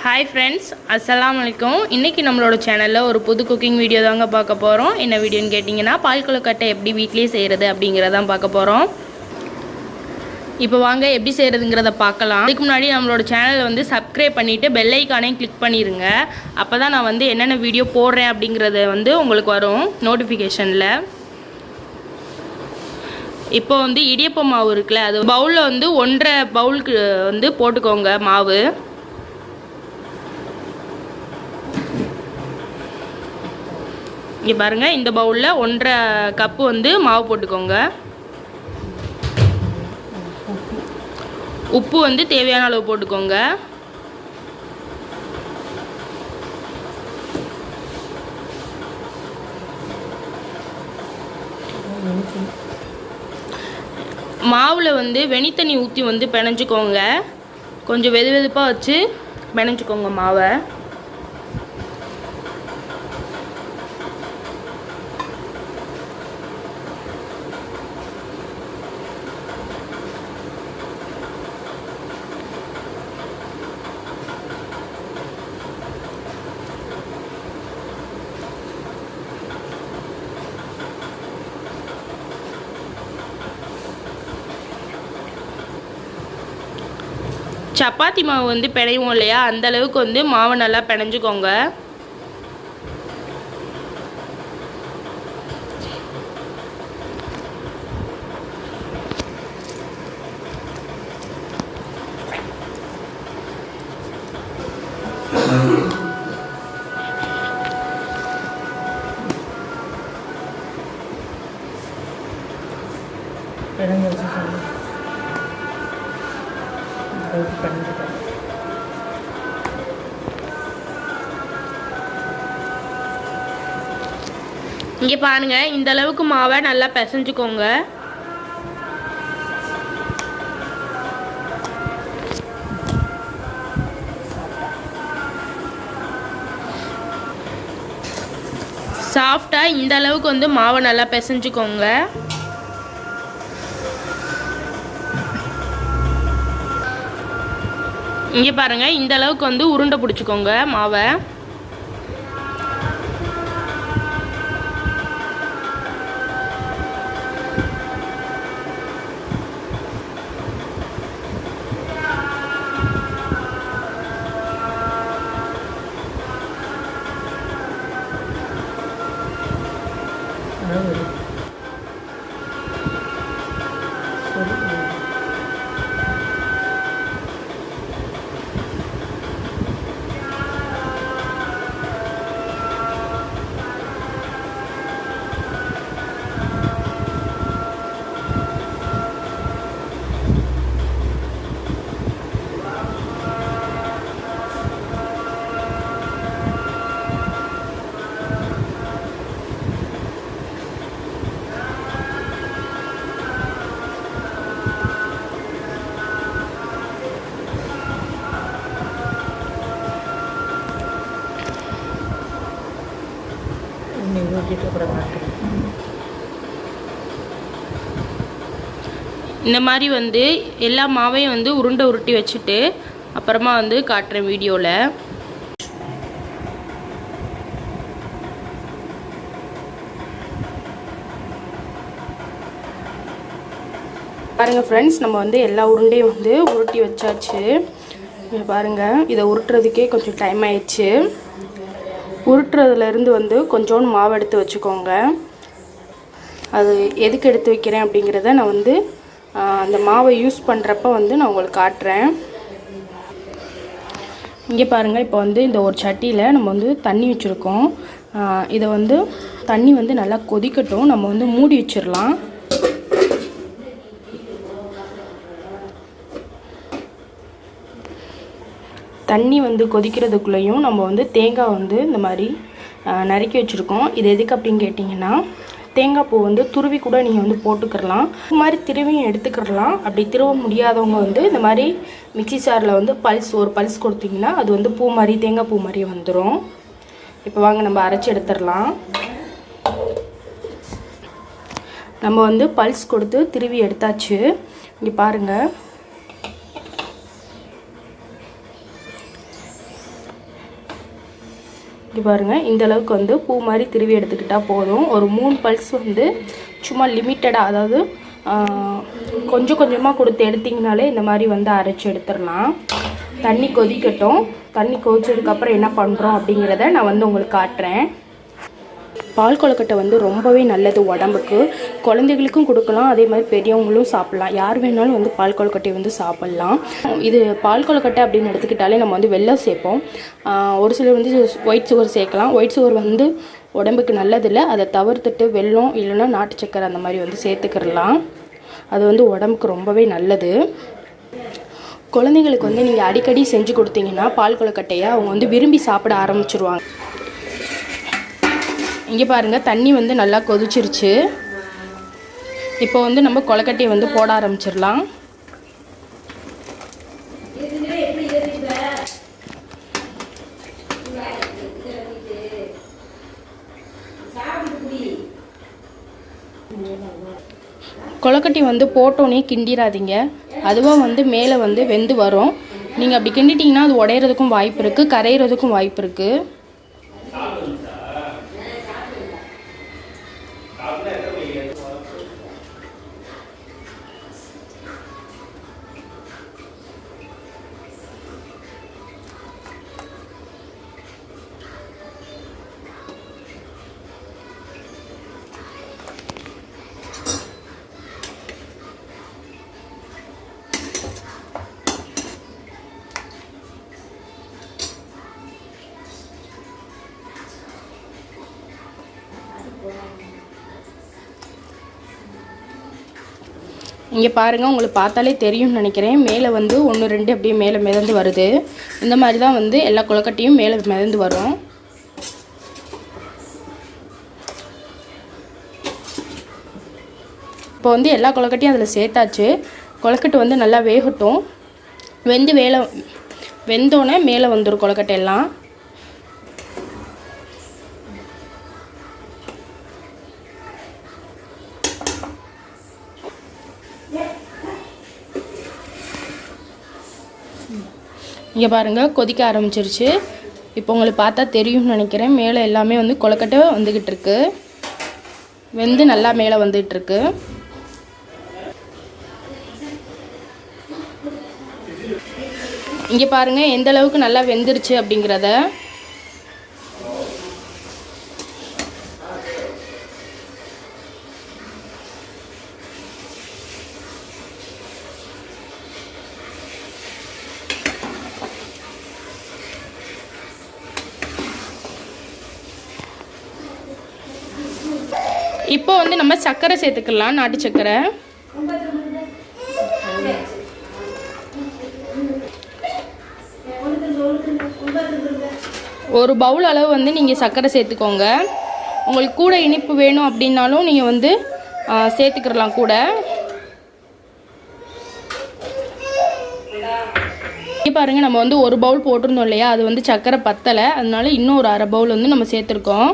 Hi friends, Assalamualaikum. இன்னைக்கு நம்மளோட சேனல்ல ஒரு புது குக்கிங் வீடியோ தாங்க பார்க்க போறோம். என்ன வீடியோன்னு கேட்டிங்கனா பால் கொழுக்கட்டை எப்படி வீட்லயே செய்யறது அப்படிங்கறத தான் பார்க்க போறோம். இப்போ வாங்க எப்படி செய்யறதுங்கறத பார்க்கலாம். அதுக்கு முன்னாடி நம்மளோட சேனலை வந்து Subscribe பண்ணிட்டு பெல் ஐகானையும் கிளிக் பண்ணிருங்க. அப்பதான் நான் வந்து என்னென்ன வீடியோ போடுறேன் அப்படிங்கறத வந்து உங்களுக்கு வரும் நோட்டிஃபிகேஷன்ல. இப்போ வந்து இடியப்ப மாவு இருக்குல அது பவுல்ல வந்து 1.5 பவுலுக்கு வந்து போட்டுக்கோங்க மாவு. இங்க பாருங்க இந்த பவுல்ல 1.5 கப் வந்து மாவு போட்டுக்கோங்க. உப்பு வந்து தேவையான அளவு போட்டுக்கோங்க. மாவுல வந்து வெண்ணி தண்ணி ஊத்தி வந்து பிணைஞ்சுக்கோங்க. கொஞ்சம் வெதுவெதுப்பா வச்சு பிணைஞ்சுக்கோங்க மாவை. சப்பாத்தி மாவு வந்து பிணைவோம் இல்லையா அந்த அளவுக்கு வந்து மாவை நல்லா பிணைஞ்சுக்கோங்க. இங்க பாருங்க இந்த அளவுக்கு மாவை நல்லா பிசைஞ்சுக்கோங்க. சாஃப்டா இந்த அளவுக்கு வந்து மாவை நல்லா பிசைஞ்சுக்கோங்க. இங்க பாருங்க இந்த அளவுக்கு வந்து உருண்டை பிடிச்சுக்கோங்க மாவை. இந்த மாதிரி வந்து எல்லா மாவையும் வந்து உருண்டை உருட்டி வச்சுட்டு அப்புறமா வந்து காட்டுறேன் வீடியோவில். பாருங்கள் ஃப்ரெண்ட்ஸ், நம்ம வந்து எல்லா உருண்டையும் வந்து உருட்டி வச்சாச்சு. பாருங்கள், இதை உருட்டுறதுக்கே கொஞ்சம் டைம் ஆயிடுச்சு. உருட்டுறதுலேருந்து வந்து கொஞ்சோண்டு மாவு எடுத்து வச்சுக்கோங்க. அது எதுக்கு எடுத்து வைக்கிறேன் அப்படிங்கிறத நான் வந்து அந்த மாவை யூஸ் பண்ணுறப்ப வந்து நான் உங்களுக்கு காட்டுறேன். இங்கே பாருங்கள், இப்போ வந்து இந்த ஒரு சட்டியில் நம்ம வந்து தண்ணி வச்சுருக்கோம். இதை வந்து தண்ணி வந்து நல்லா கொதிக்கட்டும். நம்ம வந்து மூடி வச்சிடலாம். தண்ணி வந்து கொதிக்கிறதுக்குள்ளேயும் நம்ம வந்து தேங்காய் வந்து இந்த மாதிரி நறுக்கி வச்சுருக்கோம். இது எதுக்கு அப்படின்னு கேட்டிங்கன்னா, தேங்காய் பூ வந்து துருவி கூட நீங்கள் வந்து போட்டுக்கிறலாம். இந்த மாதிரி திருவியும் எடுத்துக்கிறலாம். அப்படி திருவ முடியாதவங்க வந்து இந்த மாதிரி மிக்சி ஜாரில் வந்து ஒரு பல்ஸ் கொடுத்திங்கன்னா அது வந்து பூ மாதிரி தேங்காய் பூ மாதிரி வந்துடும். இப்போ வாங்க நம்ம அரைச்சி எடுத்துடலாம். நம்ம வந்து பல்ஸ் கொடுத்து திருவி எடுத்தாச்சு. இங்கே பாருங்கள், இங்கே பாருங்கள், இந்த அளவுக்கு வந்து பூ மாதிரி திருவி எடுத்துக்கிட்டால் போதும். ஒரு 3 பல்ஸ் வந்து சும்மா லிமிட்டடாக, அதாவது கொஞ்சம் கொஞ்சமாக கொடுத்து எடுத்திங்கனாலே இந்த மாதிரி வந்து அரைச்சி எடுத்துடலாம். தண்ணி கொதிக்கட்டும். தண்ணி கொதிச்சதுக்கப்புறம் என்ன பண்ணுறோம் அப்படிங்கிறத நான் வந்து உங்களுக்கு காட்டுறேன். பால் கொழுக்கட்டை வந்து ரொம்பவே நல்லது உடம்புக்கு. குழந்தைகளுக்கும் கொடுக்கலாம், அதே மாதிரி பெரியவங்களும் சாப்பிட்லாம். யார் வேணாலும் வந்து பால் கொழுக்கட்டையை வந்து சாப்பிட்லாம். இது பால் கொழுக்கட்டை அப்படின்னு எடுத்துக்கிட்டாலே நம்ம வந்து வெல்லம் சேர்ப்போம். ஒரு சிலர் வந்து ஒயிட் சுகர் சேர்க்கலாம். ஒயிட் சுகர் வந்து உடம்புக்கு நல்லதில்லை. அதை தவிர்த்துட்டு வெல்லம் இல்லைன்னா நாட்டு சக்கரை அந்த மாதிரி வந்து சேர்த்துக்கிடலாம். அது வந்து உடம்புக்கு ரொம்பவே நல்லது. குழந்தைங்களுக்கு வந்து நீங்கள் அடிக்கடி செஞ்சு கொடுத்தீங்கன்னா பால் கொழுக்கட்டையை அவங்க வந்து விரும்பி சாப்பிட ஆரம்பிச்சிருவாங்க. இங்கே பாருங்கள், தண்ணி வந்து நல்லா கொதிச்சிருச்சு. இப்போ வந்து நம்ம கொழுக்கட்டையை வந்து போட ஆரம்பிச்சிடலாம். கொழுக்கட்டை வந்து போட்டோன்னே கிண்டிடாதீங்க. அதுவாக வந்து மேலே வந்து வெந்து வரும். நீங்கள் அப்படி கிண்டிட்டிங்கன்னா அது உடையிறதுக்கும் வாய்ப்பு இருக்குது, கரையிறதுக்கும் வாய்ப்பு இருக்குது. இங்கே பாருங்கள், உங்களுக்கு பார்த்தாலே தெரியும்னு நினைக்கிறேன். மேலே வந்து 1 2 அப்படியே மேலே மிதந்து வருது. இந்த மாதிரி தான் வந்து எல்லா கொழுக்கட்டையும் மேலே மிதந்து வரும். இப்போ வந்து எல்லா கொழுக்கட்டையும் அதில் சேர்த்தாச்சு. கொழுக்கட்டை வந்து நல்லா வேகட்டும். வெந்தோடனே மேலே வந்துடும் கொழுக்கட்டை எல்லாம். இங்கே பாருங்கள், கொதிக்க ஆரம்பிச்சிருச்சு. இப்போ உங்களுக்கு பார்த்தா தெரியும்னு நினைக்கிறேன். மேலே எல்லாமே வந்து கொழுக்கட்டை வந்துக்கிட்டு இருக்கு. வெந்து நல்லா மேலே வந்துகிட்ருக்கு. இங்கே பாருங்கள் எந்த அளவுக்கு நல்லா வெந்துருச்சு அப்படிங்கிறத. இப்போ வந்து நம்ம சர்க்கரை சேர்த்துக்கலாம், நாட்டு சர்க்கரை. ஒரு பவுல் அளவு வந்து நீங்கள் சர்க்கரை சேர்த்துக்கோங்க. உங்களுக்கு கூட இனிப்பு வேணும் அப்படின்னாலும் நீங்கள் வந்து சேர்த்துக்கிடலாம் கூட. பாருங்கள், நம்ம வந்து ஒரு பவுல் போட்டிருந்தோம் இல்லையா, அது வந்து சர்க்கரை பத்தலை. அதனால இன்னும் ஒரு அரை பவுல் வந்து நம்ம சேர்த்துருக்கோம்.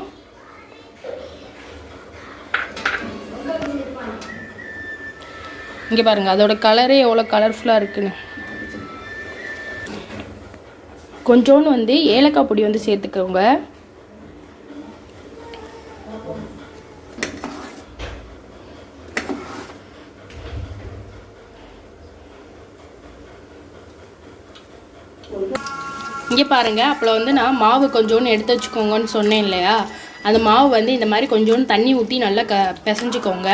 இங்கே பாருங்கள், அதோட கலரே எவ்வளோ கலர்ஃபுல்லாக இருக்குன்னு. கொஞ்சோன்னு வந்து ஏலக்காய் பொடி வந்து சேர்த்துக்கோங்க. இங்கே பாருங்கள், அப்போ வந்து நான் மாவு கொஞ்சோன்னு எடுத்து வச்சுக்கோங்கன்னு சொன்னேன் இல்லையா, அந்த மாவு வந்து இந்த மாதிரி கொஞ்சோன்னு தண்ணி ஊற்றி நல்லா பிசைஞ்சுக்கோங்க.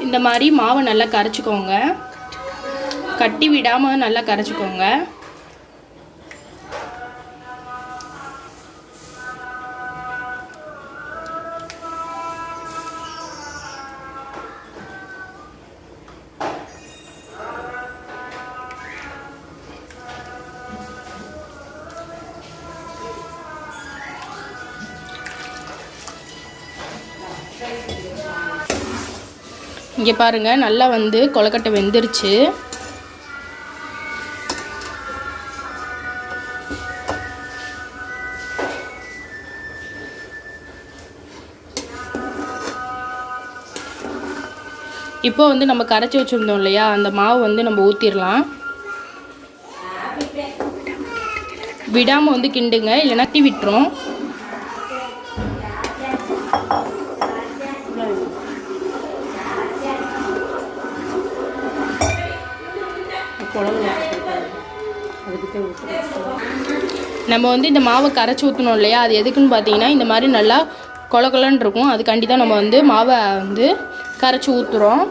இந்த மாதிரி மாவை நல்லா கரைச்சிக்கோங்க. கட்டி விடாமல் நல்லா கரைச்சிக்கோங்க. இங்கே பாருங்கள், நல்லா வந்து கொழுக்கட்டை வெந்துருச்சு. இப்போ வந்து நம்ம கரைச்சி வச்சுருந்தோம் இல்லையா, அந்த மாவு வந்து நம்ம ஊற்றிடலாம். விடாமல் வந்து கிண்டுங்க, இல்லைன்னா தீ விட்டுரும். நம்ம வந்து இந்த மாவை கரைச்சி ஊற்றணும் இல்லையா, அது எதுக்குன்னு பார்த்தீங்கன்னா இந்த மாதிரி நல்லா கொலன்னு இருக்கும். அதுக்காண்டி தான் நம்ம வந்து மாவை வந்து கரைச்சி ஊற்றுறோம்.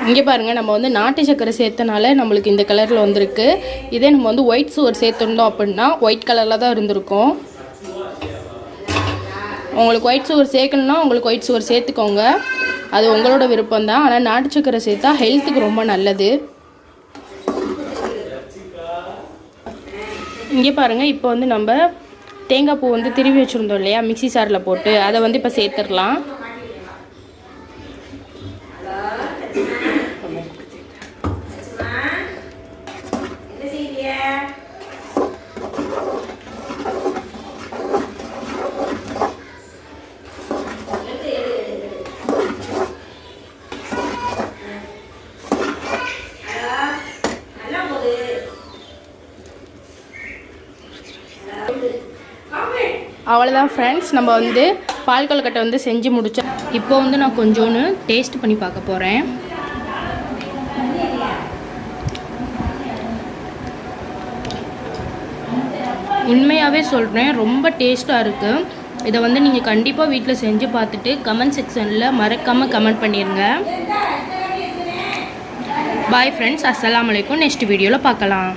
இங்கே பாருங்கள், நம்ம வந்து நாட்டு சக்கரை சேர்த்தனால நம்மளுக்கு இந்த கலரில் வந்திருக்கு. இதே நம்ம வந்து ஒயிட் சுகர் சேர்த்துருந்தோம் அப்படின்னா ஒயிட் கலரில் தான் இருந்திருக்கும். உங்களுக்கு ஒயிட் சுகர் சேர்க்கணுன்னா உங்களுக்கு ஒயிட் சுகர் சேர்த்துக்கோங்க, அது உங்களோட விருப்பம் தான். ஆனால் நாட்டு சக்கரை சேர்த்தா ஹெல்த்துக்கு ரொம்ப நல்லது. இங்கே பாருங்கள், இப்போ வந்து நம்ம தேங்காய் பூ வந்து திருவி வச்சுருந்தோம் இல்லையா மிக்சி சாரில் போட்டு, அதை வந்து இப்போ சேர்த்துடலாம். அவ்வளோதான் ஃப்ரெண்ட்ஸ், நம்ம வந்து பால் கொழுக்கட்டை வந்து செஞ்சு முடித்தோம். இப்போ வந்து நான் கொஞ்சோன்னு டேஸ்ட் பண்ணி பார்க்க போகிறேன். உண்மையாகவே சொல்கிறேன், ரொம்ப டேஸ்ட்டாக இருக்குது. இதை வந்து நீங்கள் கண்டிப்பாக வீட்டில் செஞ்சு பார்த்துட்டு கமெண்ட் செக்ஷனில் மறக்காமல் கமெண்ட் பண்ணிடுங்க. பாய் ஃப்ரெண்ட்ஸ், அஸ்ஸலாமு அலைக்கும். நெக்ஸ்ட் வீடியோவில் பார்க்கலாம்.